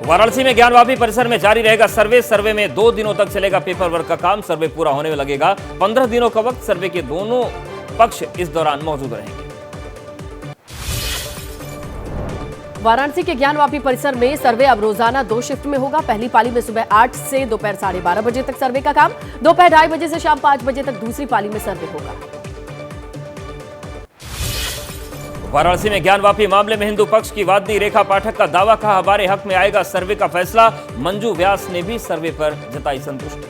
वाराणसी में ज्ञानवापी परिसर में जारी रहेगा सर्वे में 2 दिनों तक चलेगा पेपर वर्क का काम। सर्वे पूरा होने में लगेगा 15 दिनों का वक्त। सर्वे के दोनों पक्ष इस दौरान मौजूद रहेंगे। वाराणसी के ज्ञानवापी परिसर में सर्वे अब रोजाना 2 शिफ्ट में होगा। पहली पाली में सुबह 8 से दोपहर 12:30 बजे तक सर्वे का काम, दोपहर 2:30 बजे से शाम 5 बजे तक दूसरी पाली में सर्वे होगा। वाराणसी में ज्ञानवापी मामले में हिंदू पक्ष की वादनी रेखा पाठक का दावा, कहा हमारे हक में आएगा सर्वे का फैसला। मंजू व्यास ने भी सर्वे पर जताई संतुष्टि।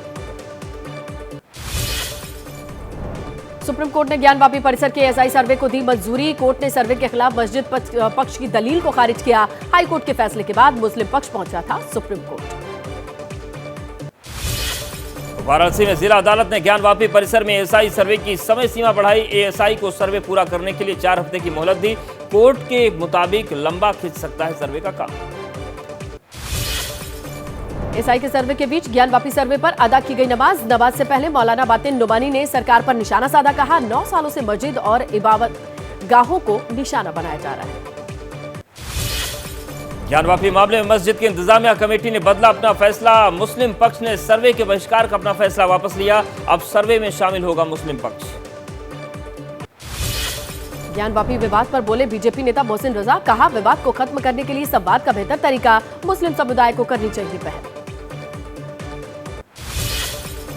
सुप्रीम कोर्ट ने ज्ञानवापी परिसर के एएसआई सर्वे को दी मंजूरी। कोर्ट ने सर्वे के खिलाफ मस्जिद पक्ष की दलील को खारिज किया। हाई कोर्ट के फैसले के बाद मुस्लिम पक्ष पहुंचा था सुप्रीम कोर्ट। वाराणसी में जिला अदालत ने ज्ञानवापी परिसर में एएसआई सर्वे की समय सीमा बढ़ाई। एएसआई को सर्वे पूरा करने के लिए 4 हफ्ते की मोहलत दी। कोर्ट के मुताबिक लंबा खिंच सकता है सर्वे का काम। एएसआई के सर्वे के बीच ज्ञानवापी सर्वे पर अदा की गई नमाज से पहले मौलाना बातिन नुमानी ने सरकार पर निशाना साधा। कहा 9 सालों से मस्जिद और इबादत गाहों को निशाना बनाया जा रहा है। ज्ञानवापी मामले में मस्जिद की इंतजामिया कमेटी ने बदला अपना फैसला। मुस्लिम पक्ष ने सर्वे के बहिष्कार का अपना फैसला वापस लिया। अब सर्वे में शामिल होगा मुस्लिम पक्ष। ज्ञानवापी विवाद पर बोले बीजेपी नेता मोहसिन रजा। कहा विवाद को खत्म करने के लिए संवाद का बेहतर तरीका मुस्लिम समुदाय को करनी चाहिए पहल।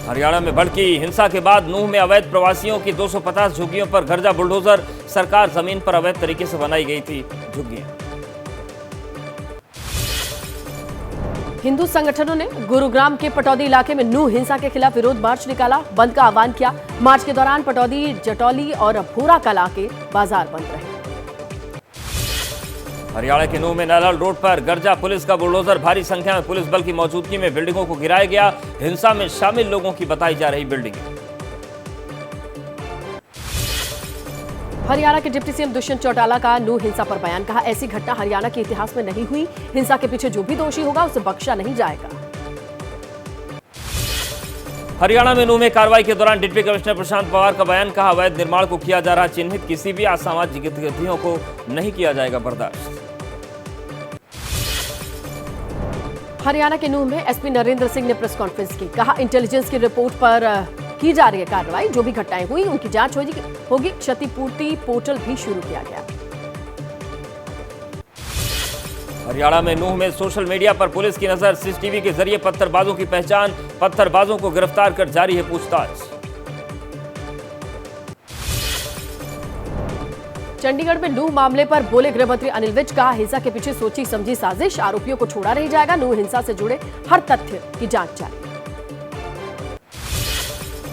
हरियाणा में भड़की हिंसा के बाद नूह में अवैध प्रवासियों की 250 झुग्गियों पर गर्जा बुलडोजर। सरकार जमीन पर अवैध तरीके से बनाई गई थी झुग्गियां। हिंदू संगठनों ने गुरुग्राम के पटौदी इलाके में नूह हिंसा के खिलाफ विरोध मार्च निकाला। बंद का आह्वान किया। मार्च के दौरान पटौदी, जटौली और भूरा कला के बाजार बंद रहे। हरियाणा के नूह में नलहल रोड पर गर्जा पुलिस का बुलडोजर। भारी संख्या में पुलिस बल की मौजूदगी में बिल्डिंगों को गिराया गया। हिंसा में शामिल लोगों की बताई जा रही बिल्डिंगें। हरियाणा के डिप्टी सीएम दुष्यंत चौटाला का नूह हिंसा पर बयान। कहा ऐसी घटना हरियाणा के इतिहास में नहीं हुई। हिंसा के पीछे जो भी दोषी होगा उसे बख्शा नहीं जाएगा। हरियाणा में नूह में कार्रवाई के दौरान डिप्टी कमिश्नर प्रशांत पवार का बयान। कहा अवैध निर्माण को किया जा रहा चिन्हित। किसी भी असामाजिक गतिविधियों को नहीं किया जाएगा बर्दाश्त। हरियाणा के नूह में एसपी नरेंद्र सिंह ने प्रेस कॉन्फ्रेंस की। कहा इंटेलिजेंस की रिपोर्ट पर की जा रही है कार्रवाई। जो भी घटनाएं हुई उनकी जांच होगी। क्षतिपूर्ति पोर्टल भी शुरू किया गया। हरियाणा में नूह में सोशल मीडिया पर पुलिस की नजर। सीसीटीवी के जरिए पत्थरबाजों की पहचान। पत्थरबाजों को गिरफ्तार कर जारी है पूछताछ। चंडीगढ़ में नूह मामले पर बोले गृह मंत्री अनिल विज। कहा हिंसा के पीछे सोची समझी साजिश। आरोपियों को छोड़ा नहीं जाएगा। नूह हिंसा से जुड़े हर तथ्य की जांच जारी।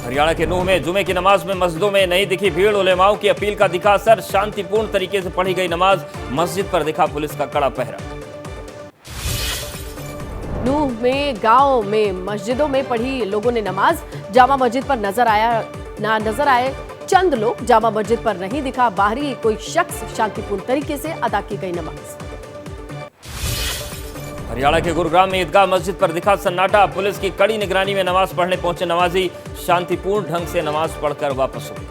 हरियाणा के नूह में जुमे की नमाज में मस्जिदों में नहीं दिखी भीड़। उलेमाओं की अपील का दिखा असर। शांतिपूर्ण तरीके से पढ़ी गई नमाज। मस्जिद पर दिखा पुलिस का कड़ा पहरा। नूह में गांव में मस्जिदों में पढ़ी लोगों ने नमाज। जामा मस्जिद पर नजर आए चंद लोग। जामा मस्जिद पर नहीं दिखा बाहरी कोई शख्स। शांतिपूर्ण तरीके से अदा की गई नमाज। हरियाणा के गुरुग्राम में ईदगाह मस्जिद पर दिखा सन्नाटा। पुलिस की कड़ी निगरानी में नमाज पढ़ने पहुंचे नमाजी। शांतिपूर्ण ढंग से नमाज पढ़कर वापस हुए।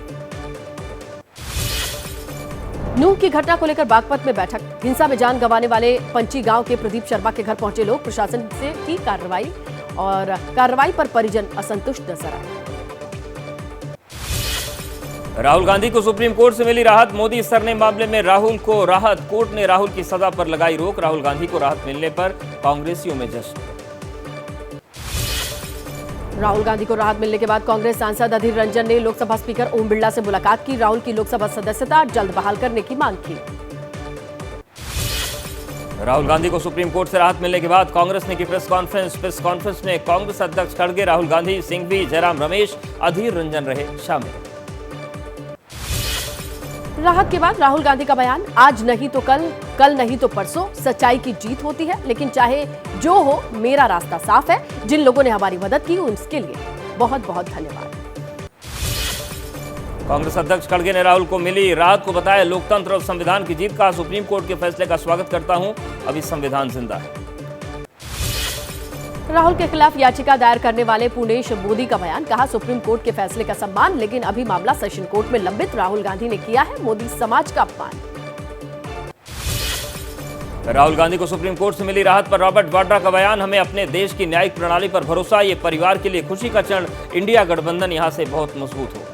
नूह की घटना को लेकर बागपत में बैठक। हिंसा में जान गंवाने वाले पंची गांव के प्रदीप शर्मा के घर पहुंचे लोग। प्रशासन से की कार्रवाई पर परिजन असंतुष्ट नजर आए। राहुल गांधी को सुप्रीम कोर्ट से मिली राहत। मोदी सरनेम मामले में राहुल को राहत। कोर्ट ने राहुल की सजा पर लगाई रोक। राहुल गांधी को राहत मिलने पर कांग्रेसियों में जश्न। राहुल गांधी को राहत मिलने के बाद कांग्रेस सांसद अधीर रंजन ने लोकसभा स्पीकर ओम बिरला से मुलाकात की। राहुल की लोकसभा सदस्यता जल्द बहाल करने की मांग की। राहुल गांधी को सुप्रीम कोर्ट से राहत मिलने के बाद कांग्रेस ने की प्रेस कॉन्फ्रेंस में कांग्रेस अध्यक्ष खड़गे, राहुल गांधी, सिंघवी, जयराम रमेश, अधीर रंजन रहे शामिल। राहत के बाद राहुल गांधी का बयान। आज नहीं तो कल नहीं तो परसों सच्चाई की जीत होती है। लेकिन चाहे जो हो मेरा रास्ता साफ है। जिन लोगों ने हमारी मदद की उसके लिए बहुत बहुत धन्यवाद। कांग्रेस अध्यक्ष खड़गे ने राहुल को मिली राहत को बताया लोकतंत्र और संविधान की जीत का। सुप्रीम कोर्ट के फैसले का स्वागत करता हूं। अभी संविधान जिंदा है। राहुल के खिलाफ याचिका दायर करने वाले पुनेश मोदी का बयान। कहा सुप्रीम कोर्ट के फैसले का सम्मान, लेकिन अभी मामला सेशन कोर्ट में लंबित। राहुल गांधी ने किया है मोदी समाज का अपमान। राहुल गांधी को सुप्रीम कोर्ट से मिली राहत पर रॉबर्ट वाड्रा का बयान, हमें अपने देश की न्यायिक प्रणाली पर भरोसा, ये परिवार के लिए खुशी का क्षण, इंडिया गठबंधन यहां से बहुत मजबूत होगा।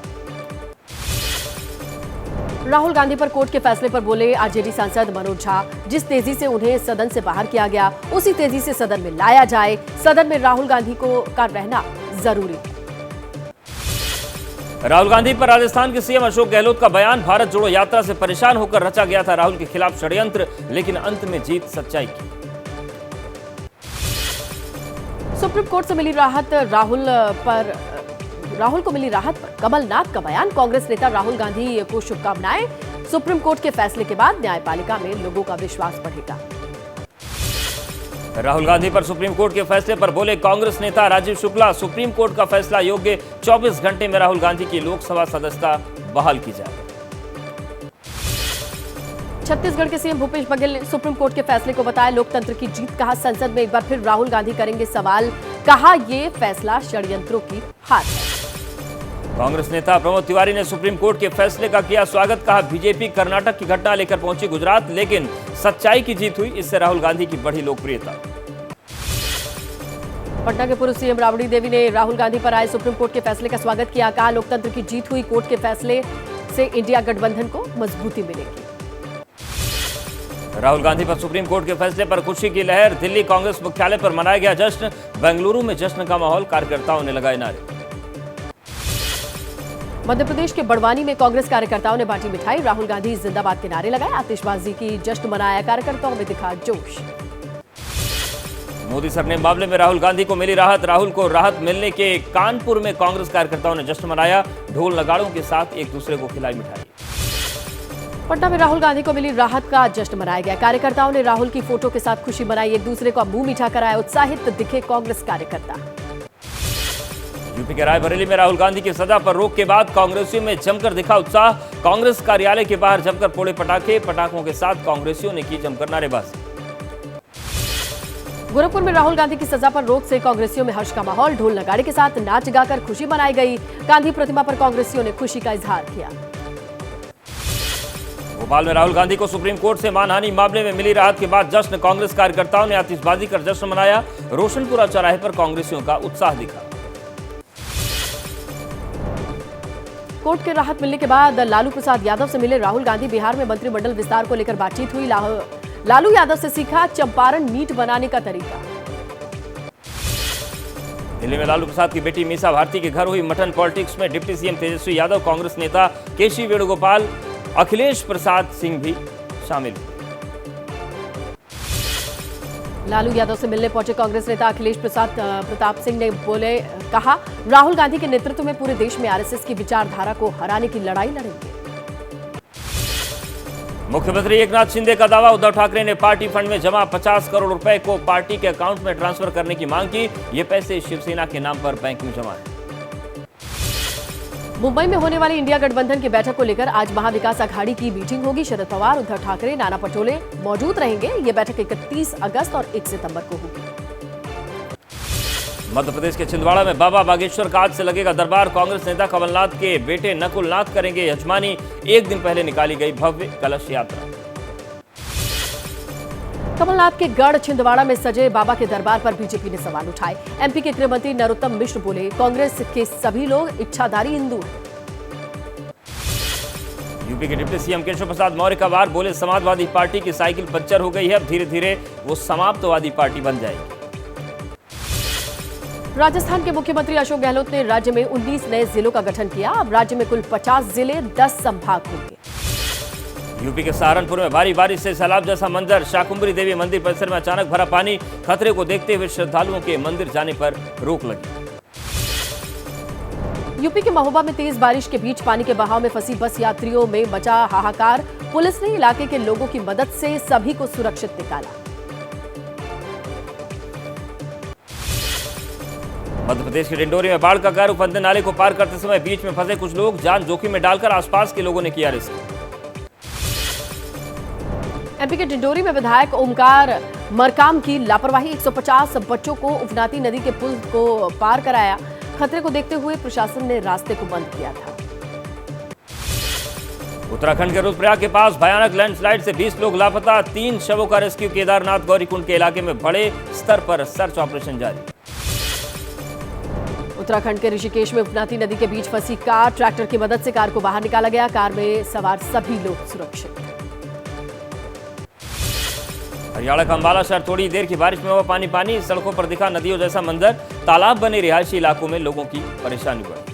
राहुल गांधी पर कोर्ट के फैसले पर बोले आरजेडी सांसद मनोज झा, जिस तेजी से उन्हें सदन से बाहर किया गया उसी तेजी से सदन में लाया जाए, सदन में राहुल गांधी का रहना जरूरी है। राहुल गांधी पर राजस्थान के सीएम अशोक गहलोत का बयान, भारत जोड़ो यात्रा से परेशान होकर रचा गया था राहुल के खिलाफ षड्यंत्र, लेकिन अंत में जीत सच्चाई की। सुप्रीम कोर्ट से मिली राहत, राहुल को मिली राहत पर कमलनाथ का बयान, कांग्रेस नेता राहुल गांधी को शुभकामनाएं, सुप्रीम कोर्ट के फैसले के बाद न्यायपालिका में लोगों का विश्वास बढ़ेगा। राहुल गांधी पर सुप्रीम कोर्ट के फैसले पर बोले कांग्रेस नेता राजीव शुक्ला, सुप्रीम कोर्ट का फैसला योग्य, 24 घंटे में राहुल गांधी की लोकसभा सदस्यता बहाल की जाए। छत्तीसगढ़ के सीएम भूपेश बघेल ने सुप्रीम कोर्ट के फैसले को बताया लोकतंत्र की जीत, कहा संसद में एक बार फिर राहुल गांधी करेंगे सवाल, कहा ये फैसला षड्यंत्रों की हार है। कांग्रेस नेता प्रमोद तिवारी ने सुप्रीम कोर्ट के फैसले का किया स्वागत, कहा बीजेपी कर्नाटक की घटना लेकर पहुंची गुजरात, लेकिन सच्चाई की जीत हुई, इससे राहुल गांधी की बढ़ी लोकप्रियता। पटना के पूर्व सीएम राबड़ी देवी ने राहुल गांधी पर आए सुप्रीम कोर्ट के फैसले का स्वागत किया, कहा लोकतंत्र की जीत हुई, कोर्ट के फैसले से इंडिया गठबंधन को मजबूती मिलेगी। राहुल गांधी पर सुप्रीम कोर्ट के फैसले पर खुशी की लहर, दिल्ली कांग्रेस मुख्यालय पर मनाया गया जश्न, बेंगलुरु में जश्न का माहौल, कार्यकर्ताओं ने लगाए नारे। मध्य प्रदेश के बड़वानी में कांग्रेस कार्यकर्ताओं ने बांटी मिठाई, राहुल गांधी जिंदाबाद के नारे लगाए, आतिशबाजी की, जश्न मनाया, कार्यकर्ताओं में दिखा जोश। मोदी सरनेम मामले में राहुल गांधी को मिली राहत, राहुल को राहत मिलने के कानपुर में कांग्रेस कार्यकर्ताओं ने जश्न मनाया, ढोल नगाड़ों के साथ एक दूसरे को खिलाई मिठाई। पटना में राहुल गांधी को मिली राहत का जश्न मनाया गया, कार्यकर्ताओं ने राहुल की फोटो के साथ खुशी मनाई, एक दूसरे को मुंह मीठा कराया, उत्साहित दिखे कांग्रेस कार्यकर्ता। यूपी के रायबरेली में राहुल गांधी की सजा पर रोक के बाद कांग्रेसियों में जमकर दिखा उत्साह, कांग्रेस कार्यालय के बाहर जमकर फोड़े पटाखे, पटाखों के साथ कांग्रेसियों ने की जमकर नारेबाजी। गोरखपुर में राहुल गांधी की सजा पर रोक से कांग्रेसियों में हर्ष का माहौल, ढोल नगाड़े के साथ नाच गाकर खुशी मनाई गई, गांधी प्रतिमा पर कांग्रेसियों ने खुशी का इजहार किया। भोपाल में राहुल गांधी को सुप्रीम कोर्ट से मानहानि मामले में मिली राहत के बाद जश्न, कांग्रेस कार्यकर्ताओं ने आतिशबाजी कर जश्न मनाया, रोशनपुरा चौराहे पर कांग्रेसियों का उत्साह दिखा। कोर्ट के राहत मिलने के बाद लालू प्रसाद यादव से मिले राहुल गांधी, बिहार में मंत्रिमंडल विस्तार को लेकर बातचीत हुई, लालू यादव से सीखा चंपारण मीट बनाने का तरीका। दिल्ली में लालू प्रसाद की बेटी मीसा भारती के घर हुई मटन पॉलिटिक्स में डिप्टी सीएम तेजस्वी यादव, कांग्रेस नेता केसी वेणुगोपाल, अखिलेश प्रसाद सिंह भी शामिल हुए। लालू यादव से मिलने पहुंचे कांग्रेस नेता अखिलेश प्रताप सिंह ने कहा राहुल गांधी के नेतृत्व में पूरे देश में आरएसएस की विचारधारा को हराने की लड़ाई लड़ेंगे। मुख्यमंत्री एकनाथ शिंदे का दावा, उद्धव ठाकरे ने पार्टी फंड में जमा 50 करोड़ रुपए को पार्टी के अकाउंट में ट्रांसफर करने की मांग की, ये पैसे शिवसेना के नाम पर बैंक में जमा है। मुंबई में होने वाली इंडिया गठबंधन की बैठक को लेकर आज महाविकास अघाड़ी की मीटिंग होगी, शरद पवार, उद्धव ठाकरे, नाना पटोले मौजूद रहेंगे। ये बैठक 31 अगस्त और 1 सितंबर को होगी। मध्य प्रदेश के छिंदवाड़ा में बाबा बागेश्वर का आज से लगेगा दरबार, कांग्रेस नेता कमलनाथ के बेटे नकुल नाथ करेंगे यजमानी, एक दिन पहले निकाली गई भव्य कलश यात्रा। कमलनाथ के गढ़ छिंदवाड़ा में सजे बाबा के दरबार पर बीजेपी ने सवाल उठाए। एमपी के गृहमंत्री नरोत्तम मिश्र बोले, कांग्रेस के सभी लोग इच्छाधारी हिंदू हैं। यूपी के डिप्टी सीएम केशव प्रसाद मौर्य का वार, बोले समाजवादी पार्टी की साइकिल पंचर हो गई है, अब धीरे धीरे वो समाप्तवादी पार्टी बन जाएगी। राजस्थान के मुख्यमंत्री अशोक गहलोत ने राज्य में 19 नए जिलों का गठन किया, अब राज्य में कुल 50 जिले 10 संभाग होंगे। यूपी के सहारनपुर में भारी बारिश से सैलाब जैसा मंजर, शाकुंभरी देवी मंदिर परिसर में अचानक भरा पानी, खतरे को देखते हुए श्रद्धालुओं के मंदिर जाने पर रोक लगी। यूपी के महोबा में तेज बारिश के बीच पानी के बहाव में फंसी बस यात्रियों में मचा हाहाकार, पुलिस ने इलाके के लोगों की मदद से सभी को सुरक्षित निकाला। मध्य प्रदेश के डिंडोरी में बाढ़ का कहर, उफनते नाले को पार करते समय बीच में फंसे कुछ लोग, जान जोखिम में डालकर आसपास के लोगों ने किया रेस्क्यू। एमपी के डिंडोरी में विधायक ओमकार मरकाम की लापरवाही, 150 बच्चों को उफनाती नदी के पुल को पार कराया, खतरे को देखते हुए प्रशासन ने रास्ते को बंद किया था। उत्तराखंड के रुद्रप्रयाग के पास भयानक लैंडस्लाइड से 20 लोग लापता, 3 शवों का रेस्क्यू। केदारनाथ गौरीकुंड के इलाके में बड़े स्तर पर सर्च ऑपरेशन जारी। उत्तराखंड के ऋषिकेश में उपनाती नदी के बीच फंसी कार, ट्रैक्टर की मदद से कार को बाहर निकाला गया। कार में सवार सभी लोग सुरक्षित। हरियाणा का अंबाला शहर थोड़ी देर की बारिश में हुआ पानी, सड़कों पर दिखा नदियों जैसा मंजर। तालाब बने रिहायशी इलाकों में लोगों की परेशानी बढ़ी।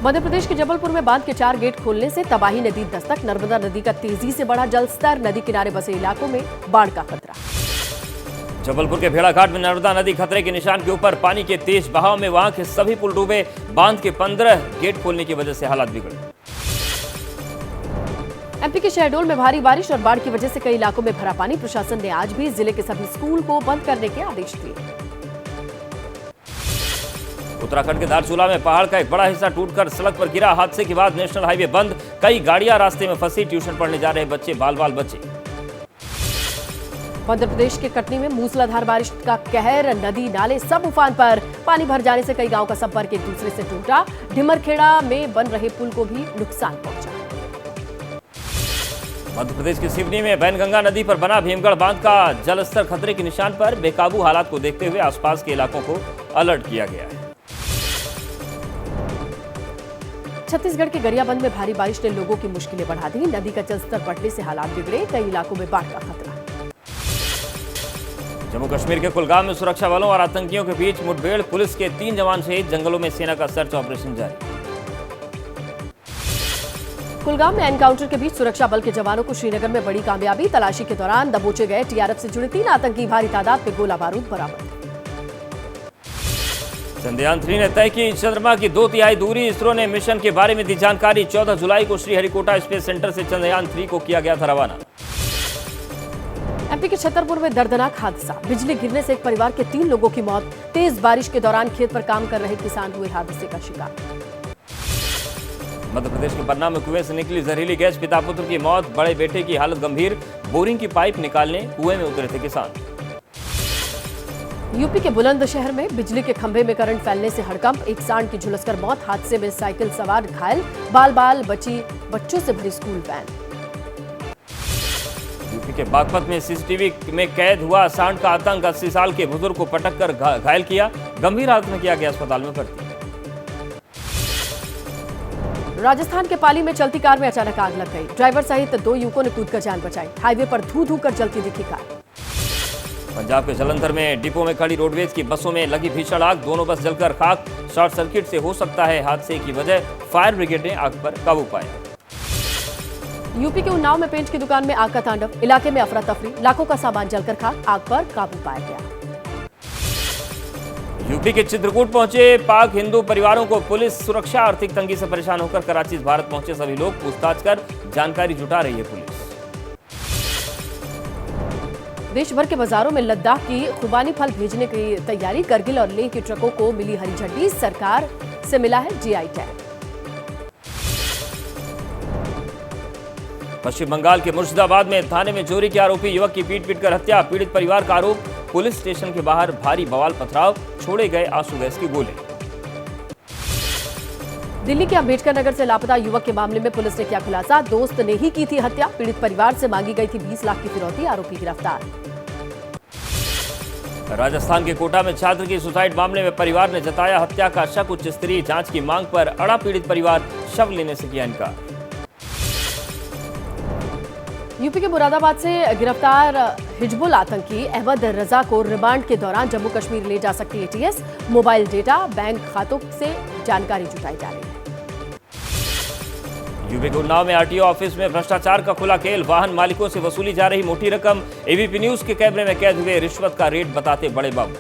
मध्य प्रदेश के जबलपुर में बांध के 4 गेट खोलने से तबाही ने दी दस्तक। नर्मदा नदी का तेजी से बढ़ा जलस्तर, नदी किनारे बसे इलाकों में बाढ़ का खतरा। जबलपुर के भेड़ाघाट में नर्मदा नदी खतरे के निशान के ऊपर, पानी के तेज बहाव में वहां के सभी पुल डूबे। बांध के 15 गेट खोलने की वजह से हालात बिगड़े। एमपी के शहडोल में भारी बारिश और बाढ़ की वजह से कई इलाकों में भरा पानी। प्रशासन ने आज भी जिले के सभी स्कूल को बंद करने के आदेश दिए। उत्तराखंड के धारचूला में पहाड़ का एक बड़ा हिस्सा टूटकर सड़क पर गिरा। हादसे के बाद नेशनल हाईवे बंद, कई गाड़ियां रास्ते में फंसी। ट्यूशन पढ़ने जा रहे बच्चे बाल बाल बचे। मध्य प्रदेश के कटनी में मूसलाधार बारिश का कहर, नदी नाले सब उफान पर। पानी भर जाने से कई गांव का संपर्क एक दूसरे से टूटा। ढिमरखेड़ा में बन रहे पुल को भी नुकसान पहुंचा। मध्य प्रदेश के सिवनी में बैनगंगा नदी पर बना भीमगढ़ बांध का जलस्तर खतरे के निशान पर। बेकाबू हालात को देखते हुए आसपास के इलाकों को अलर्ट किया गया है। छत्तीसगढ़ के गरियाबंद में भारी बारिश ने लोगों की मुश्किलें बढ़ा दी। नदी का जलस्तर बढ़ने से हालात बिगड़े, कई इलाकों में बाढ़ का खतरा। जम्मू कश्मीर के कुलगाम में सुरक्षा बलों और आतंकियों के बीच मुठभेड़, पुलिस के 3 जवान शहीद। जंगलों में सेना का सर्च ऑपरेशन जारी। कुलगाम में एनकाउंटर के बीच सुरक्षा बल के जवानों को श्रीनगर में बड़ी कामयाबी। तलाशी के दौरान दबोचे गए टीआरएफ से जुड़े 3 आतंकी। भारी तादाद में गोला बारूद बरामद। चंद्रयान 3 ने तय की चंद्रमा की 2/3 दूरी। इसरो ने मिशन के बारे में दी जानकारी। 14 जुलाई को श्रीहरिकोटा स्पेस सेंटर से चंद्रयान 3 को किया गया था रवाना। एमपी के छतरपुर में दर्दनाक हादसा, बिजली गिरने से एक परिवार के 3 लोगों की मौत। तेज बारिश के दौरान खेत पर काम कर रहे किसान हुए हादसे का शिकार। मध्य प्रदेश के पन्ना में कुएं से निकली जहरीली गैस, पिता पुत्र की मौत, बड़े बेटे की हालत गंभीर। बोरिंग की पाइप निकालने कुएं में उतरे थे किसान। यूपी के बुलंदशहर में बिजली के खंभे में करंट फैलने से हड़कंप, एक सांड की झुलसकर मौत। हादसे में साइकिल सवार घायल, बाल बाल बची बच्चों से भरी स्कूल वैन। यूपी के बागपत में सीसीटीवी में कैद हुआ सांड का आतंक, 80 साल के बुजुर्ग को पटक कर घायल किया, गंभीर हालत में किया गया अस्पताल में भर्ती। राजस्थान के पाली में चलती कार में अचानक आग लग गई। ड्राइवर सहित 2 युवकों ने कूदकर जान बचाई। हाईवे पर धू धू कर जलती दिखी कार। पंजाब के जलंधर में डिपो में खड़ी रोडवेज की बसों में लगी भीषण आग, दोनों बस जलकर खाक। शॉर्ट सर्किट से हो सकता है हादसे की वजह, फायर ब्रिगेड ने आग पर काबू पाया। यूपी के उन्नाव में पेंट की दुकान में आग का तांडव, इलाके में अफरा तफरी, लाखों का सामान जलकर खाक, आग पर काबू पाया गया। यूपी के चित्रकूट पहुंचे पाक हिंदू परिवारों को पुलिस सुरक्षा, आर्थिक तंगी से परेशान होकर कराची से भारत पहुंचे सभी लोग, पूछताछ कर जानकारी जुटा रही है पुलिस। देश भर के बाजारों में लद्दाख की खुबानी फल भेजने की तैयारी, करगिल और लेह के ट्रकों को मिली हरी झंडी, सरकार से मिला है जीआई टैग। पश्चिम बंगाल के मुर्शिदाबाद में थाने में चोरी के आरोपी युवक की पीट-पीट कर हत्या, पीड़ित परिवार का आरोप, पुलिस स्टेशन के बाहर भारी बवाल पथराव, छोड़े गए आंसू गैस की गोले। दिल्ली के अंबेडकर नगर से लापता युवक के मामले में पुलिस ने किया खुलासा, दोस्त ने ही की थी हत्या, पीड़ित परिवार से मांगी गई थी 20 लाख की फिरौती, आरोपी गिरफ्तार। राजस्थान के कोटा में छात्र की सुसाइड मामले में परिवार ने जताया हत्या का शक, उच्च स्तरीय जांच की मांग पर अड़ा पीड़ित परिवार, शव लेने से किया इनकार। यूपी के मुरादाबाद से गिरफ्तार हिजबुल आतंकी अहमद रजा को रिमांड के दौरान जम्मू कश्मीर ले जा सकती एटीएस, मोबाइल डेटा, बैंक खातों से जानकारी जुटाई जा रही है। यूपी के उन्नाव में आरटीओ ऑफिस में भ्रष्टाचार का खुला खेल, वाहन मालिकों से वसूली जा रही मोटी रकम, एबीपी न्यूज के कैमरे में कैद हुए रिश्वत का रेट बताते बड़े बाबू।